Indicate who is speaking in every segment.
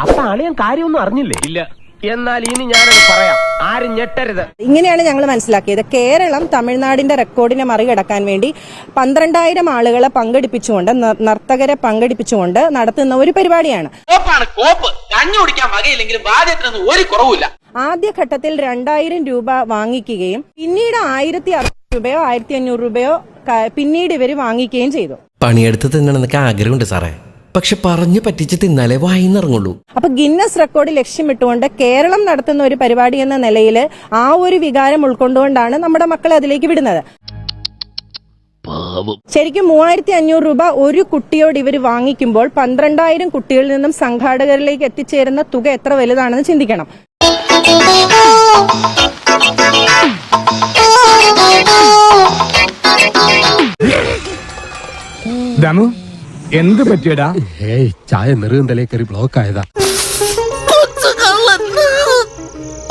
Speaker 1: അപ്പൊ അളിയൻ കാര്യമൊന്നും അറിഞ്ഞില്ലേ? ഇല്ല. എന്നാൽ ഇനി ഞാനത് പറയാം, ആരും ഞെട്ടരുത്.
Speaker 2: ഇങ്ങനെയാണ് ഞങ്ങൾ മനസ്സിലാക്കിയത്. കേരളം തമിഴ്നാടിന്റെ റെക്കോർഡിനെ മറികടക്കാൻ വേണ്ടി 12,000 ആളുകളെ പങ്കെടുപ്പിച്ചുകൊണ്ട്, നർത്തകരെ പങ്കെടുപ്പിച്ചുകൊണ്ട് നടത്തുന്ന ഒരു പരിപാടിയാണ്. ആദ്യഘട്ടത്തിൽ 2,000 രൂപ വാങ്ങിക്കുകയും പിന്നീട് 1,600 രൂപയോ 1,500 രൂപയോ പിന്നീട് ഇവർ വാങ്ങിക്കുകയും ചെയ്തു.
Speaker 3: പണിയെടുത്ത് തിന്നണമെന്നൊക്കെ ആഗ്രഹമുണ്ട് സാറേ, പക്ഷെ പറഞ്ഞു പറ്റിച്ച് തിന്നാലേ വായിന്നിറങ്ങുള്ളൂ.
Speaker 2: അപ്പൊ ഗിന്നസ് റെക്കോർഡ് ലക്ഷ്യമിട്ടുകൊണ്ട് കേരളം നടത്തുന്ന ഒരു പരിപാടി എന്ന നിലയിൽ ആ ഒരു വികാരം ഉൾക്കൊണ്ടുകൊണ്ടാണ് നമ്മുടെ മക്കളെ അതിലേക്ക് വിടുന്നത്. ശരിക്കും 3,500 രൂപ ഒരു കുട്ടിയോട് ഇവർ വാങ്ങിക്കുമ്പോൾ 12,000 കുട്ടികളിൽ നിന്നും സംഘാടകരിലേക്ക് എത്തിച്ചേരുന്ന തുക എത്ര വലുതാണെന്ന് ചിന്തിക്കണം.
Speaker 4: ദമു എന്ത് പറ്റിയടാ?
Speaker 5: ചായ നെറുകന്തലേ കയറി ബ്ലോക്ക് ആയതാ.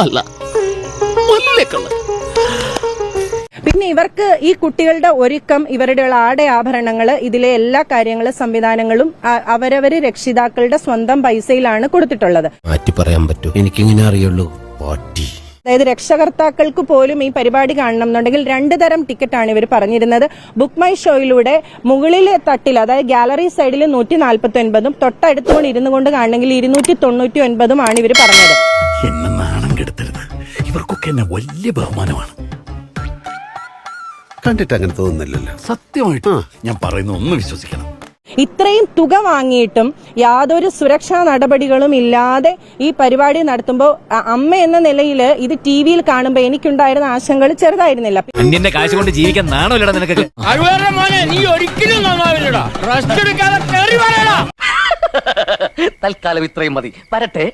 Speaker 5: അല്ല,
Speaker 2: പിന്നെ ഇവർക്ക് ഈ കുട്ടികളുടെ ഒരുക്കം, ഇവരുടെ ആടയാഭരണങ്ങള്, ഇതിലെ എല്ലാ കാര്യങ്ങളും സംവിധാനങ്ങളും അവരവര് രക്ഷിതാക്കളുടെ സ്വന്തം പൈസയിലാണ് കൊടുത്തിട്ടുള്ളത്.
Speaker 3: മാറ്റി പറയാൻ പറ്റൂ, എനിക്കിങ്ങനെ അറിയുള്ളൂ.
Speaker 2: അതായത് രക്ഷകർത്താക്കൾക്ക് പോലും ഈ പരിപാടി കാണണം എന്നുണ്ടെങ്കിൽ 2 തരം ടിക്കറ്റാണ് ഇവർ പറഞ്ഞിരുന്നത്. ബുക്ക് മൈ ഷോയിലൂടെ മുകളിലെ തട്ടിൽ, അതായത് ഗാലറി സൈഡിൽ 149ഉം തൊട്ടടുത്തുകൊണ്ട് ഇരുന്നു കൊണ്ട് കാണണമെങ്കിൽ 299ഉം ആണ് ഇവർ പറഞ്ഞത്.
Speaker 6: എന്നെ നാണം കെടുത്തരുത്, ഇവർക്കൊക്കെ എന്നെ വലിയ ബഹുമാനമാണ്.
Speaker 7: കണ്ടിട്ട് അങ്ങനെ തോന്നുന്നില്ലല്ലോ.
Speaker 6: സത്യമായിട്ട് ഞാൻ പറയുന്ന ഒന്ന് വിശ്വസിക്കണം.
Speaker 2: ഇത്രയും തുക വാങ്ങിയിട്ടും യാതൊരു സുരക്ഷാ നടപടികളും ഇല്ലാതെ ഈ പരിപാടി നടത്തുമ്പോൾ അമ്മ എന്ന നിലയിൽ ഇത് ടിവിയിൽ കാണുമ്പോൾ എനിക്കുണ്ടായിരുന്ന ആശങ്കകൾ ചെറുതായിരുന്നില്ല.
Speaker 8: അന്യന്റെ കാശ് കൊണ്ട് ജീവിക്കാൻ നാണമില്ലടാ നിനക്ക്.
Speaker 1: തൽക്കാലം ഇത്രയും മതി. വരട്ടെ.